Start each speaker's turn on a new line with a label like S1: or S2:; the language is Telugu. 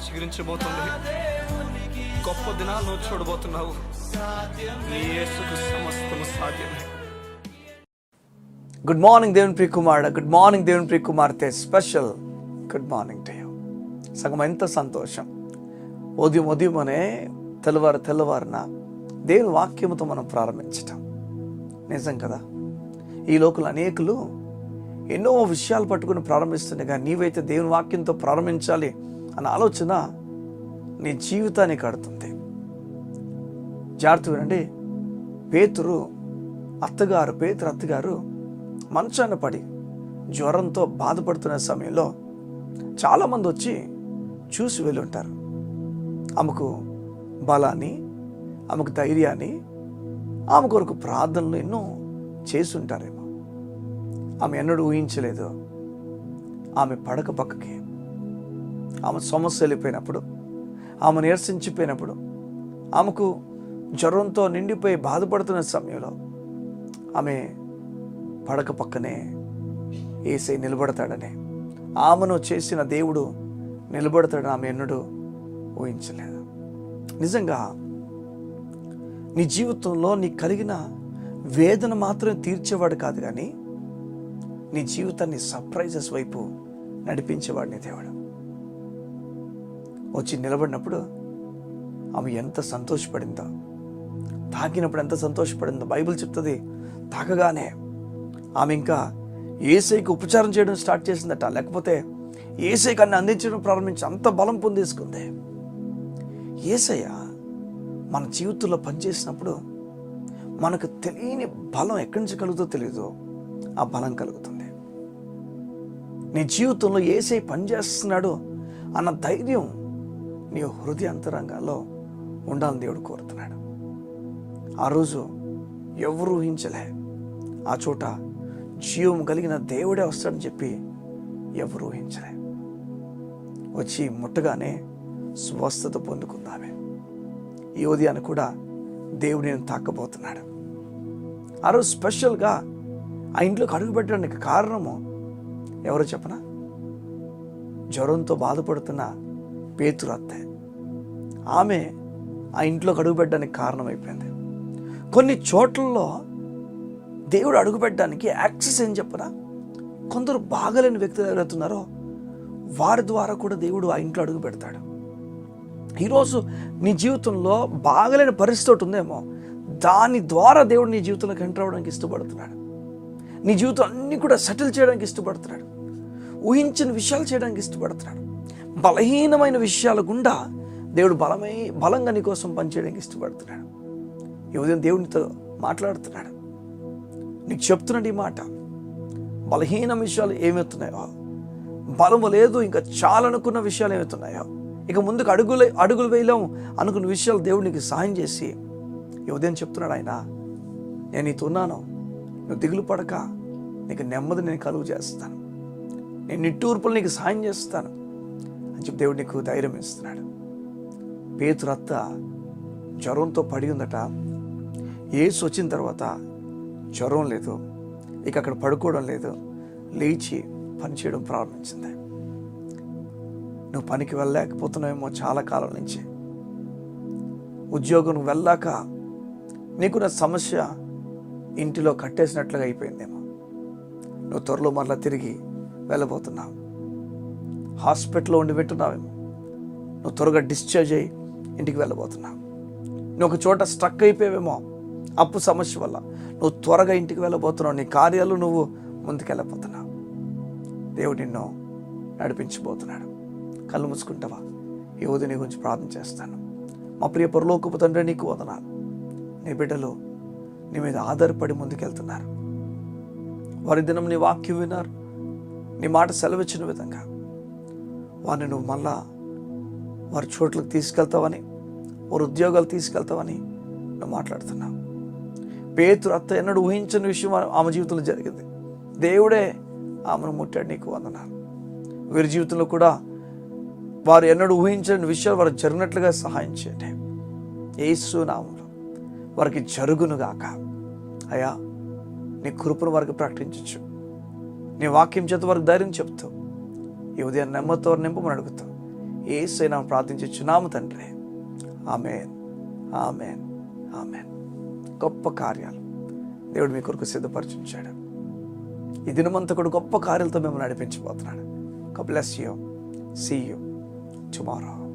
S1: చిగురించబోతుంది. గొప్ప దినాలు నువ్వు చూడబోతున్నావు. నీ యేసుకు సమస్తము సాధ్యమే.
S2: గుడ్ మార్నింగ్ దేవుని ప్రియ కుమారుడు, గుడ్ మార్నింగ్ దేవుని ప్రియ కుమార్తె, special good morning to you. సగం ఎంత సంతోషం. ఉదయమనే తెల్లవారున దేవుని వాక్యముతో మనం ప్రారంభించటం నిజం కదా. ఈ లోకంలో అనేకులు ఎన్నో విషయాలు పట్టుకుని ప్రారంభిస్తుండగా నీవైతే దేవుని వాక్యంతో ప్రారంభించాలి అన్న ఆలోచన నీ జీవితాన్ని కడుతుంది. జాగ్రత్త వినండి. పేతురు అత్తగారు మంచాన పడి జ్వరంతో బాధపడుతున్న సమయంలో చాలామంది వచ్చి చూసి వెళ్ళి ఉంటారు. ఆమెకు బలాన్ని, ఆమెకు ధైర్యాన్ని, ఆమె కొరకు ప్రార్థనలు ఎన్నో చేసి ఉంటారేమో. ఆమె ఎన్నడూ ఊహించలేదు ఆమె పడక పక్కకి, ఆమె సమస్య వెళ్ళిపోయినప్పుడు, ఆమె నీరసించిపోయినప్పుడు, ఆమెకు జ్వరంతో నిండిపోయి బాధపడుతున్న సమయంలో ఆమె పడక పక్కనే యేసయ్య నిలబడతాడని, ఆమెను చేసిన దేవుడు నిలబడతాడని ఆమె ఎన్నడూ ఊహించలేదు. నిజంగా నీ జీవితంలో నీకు కలిగిన వేదన మాత్రమే తీర్చేవాడు కాదు, కానీ నీ జీవితాన్ని సర్ప్రైజెస్ వైపు నడిపించేవాడు నీ దేవుడు. వచ్చి నిలబడినప్పుడు ఆమె ఎంత సంతోషపడిందో, తాకినప్పుడు ఎంత సంతోషపడిందో బైబిల్ చెప్తుంది. తాకగానే ఆమె ఇంకా యేసయ్యకి ఉపచారం చేయడం స్టార్ట్ చేసిందట. లేకపోతే యేసయ్యకి అన్ని అందించడం ప్రారంభించి అంత బలం పొందేసుకుంది. యేసయ్య మన జీవితంలో పనిచేసినప్పుడు మనకు తెలియని బలం ఎక్కడి నుంచి కలుగుతుందో తెలియదు, ఆ బలం కలుగుతుంది. నీ జీవితంలో యేసయ్య పనిచేస్తున్నాడు అన్న ధైర్యం నీ హృదయ అంతరంగాల్లో ఉండాలని దేవుడు కోరుతున్నాడు. ఆ రోజు ఎవరు ఊహించలే ఆ చోట జీవం కలిగిన దేవుడే వస్తాడని చెప్పి ఎవరు ఊహించలే. వచ్చి ముట్టగానే స్వస్థత పొందుకుందామే. ఈ ఉదయాన్ని కూడా దేవుడు నేను తాకబోతున్నాడు. ఆ రోజు స్పెషల్గా ఆ ఇంట్లోకి అడుగుపెట్టడానికి కారణము ఎవరో చెప్పనా? జ్వరంతో బాధపడుతున్న పేతురు అత్తే. ఆమె ఆ ఇంట్లోకి అడుగుపెట్టడానికి కారణమైపోయింది. కొన్ని చోట్లలో దేవుడు అడుగుపెట్టడానికి యాక్సెస్ ఏం చెప్పనా, కొందరు బాగలేని వ్యక్తులు ఎవరైతున్నారో వారి ద్వారా కూడా దేవుడు ఆ ఇంట్లో అడుగు పెడతాడు. ఈరోజు నీ జీవితంలో బాగలేని పరిస్థితి ఒకటి ఉందేమో, దాని ద్వారా దేవుడు నీ జీవితంలోకి ఎంటర్ అవ్వడానికి ఇష్టపడుతున్నాడు. నీ జీవితం అన్నీ కూడా సెటిల్ చేయడానికి ఇష్టపడుతున్నాడు. ఊహించిన విషయాలు చేయడానికి ఇష్టపడుతున్నాడు. బలహీనమైన విషయాల గుండా దేవుడు బలంగా నీ కోసం పనిచేయడానికి ఇష్టపడుతున్నాడు. ఈ ఉదయం దేవునితో మాట్లాడుతున్నాడు, నీకు చెప్తున్నాడు ఈ మాట. బలహీన విషయాలు ఏమవుతున్నాయో, బలము లేదు ఇంకా చాలనుకున్న విషయాలు ఏమవుతున్నాయో, ఇక ముందుకు అడుగులు వేయలేము అనుకున్న విషయాలు దేవుడు నీకు సాయం చేసి ఈ ఉదయం చెప్తున్నాడు. ఆయన, నేను నీతో ఉన్నాను, నువ్వు దిగులు పడక, నీకు నెమ్మది నేను కలుగు చేస్తాను, నేను నిట్టూర్పులు నీకు సాయం చేస్తాను అని చెప్పి దేవుడు నీకు ధైర్యం ఇస్తున్నాడు. పేతురు అత్త జ్వరంతో పడి ఉందట. యేసు వచ్చిన తర్వాత జ్వరం లేదు, ఇక అక్కడ పడుకోవడం లేదు, లేచి పనిచేయడం ప్రారంభించింది. నువ్వు పనికి వెళ్ళలేకపోతున్నావేమో చాలా కాలం నుంచి. ఉద్యోగం వెళ్ళాక నీకున్న సమస్య ఇంటిలో కట్టేసినట్లుగా అయిపోయిందేమో. నువ్వు త్వరలో మరలా తిరిగి వెళ్ళబోతున్నావు. హాస్పిటల్లో ఉండి వింటున్నావేమో, నువ్వు త్వరగా డిశ్చార్జ్ అయ్యి ఇంటికి వెళ్ళబోతున్నావు. నువ్వు ఒక చోట స్ట్రక్ అయిపోయావేమో అప్పు సమస్య వల్ల, నువ్వు త్వరగా ఇంటికి వెళ్ళబోతున్నావు. నీ కార్యాలు నువ్వు ముందుకెళ్ళబోతున్నావు. దేవుడు నిన్ను నడిపించబోతున్నాడు. కళ్ళు మూసుకుంటావా? ఈ ఉదయం నీ గురించి ప్రార్థన చేస్తాను. మా ప్రియ పరలోకపు తండ్రి, నీకు వందనాలు. నీ బిడ్డలు నీ మీద ఆధారపడి ముందుకెళ్తున్నారు. వారి దినం నీ వాక్యం విన్నారు, నీ మాట సెలవిచ్చిన విధంగా వారిని నువ్వు మళ్ళా వారి చోట్లకు తీసుకెళ్తావని, వారి ఉద్యోగాలు తీసుకెళ్తావని నువ్వు మాట్లాడుతున్నావు. పేతురు అత్త ఎన్నడూ ఊహించని విషయం ఆమె జీవితంలో జరిగింది. దేవుడే ఆమెను ముట్టాడు. నీకు వందనాలు. వీరి జీవితంలో కూడా వారు ఎన్నడూ ఊహించని విషయాలు వారు జరిగినట్లుగా సహాయం చేయండి. యేసు నామములో వారికి జరుగునుగాక. అయ్యా, నీ కృపను వారికి ప్రకటించచ్చు. నీ వాక్యం చేత వారికి ధైర్యం చెప్తూ ఈ ఉదయం నెమ్మదితో నింపమని అడుగుతాం. యేసయ్య నామమున ప్రార్థించుచున్నాము తండ్రి. ఆమేన్, ఆమేన్, ఆమేన్. గొప్ప కార్యాలు దేవుడు మీ కొరకు సిద్ధపరచుంచాడు. ఈ దినమంతా కూడా గొప్ప కార్యాలతో మిమ్మల్ని నడిపించబోతున్నాడు. God bless you. See you tomorrow.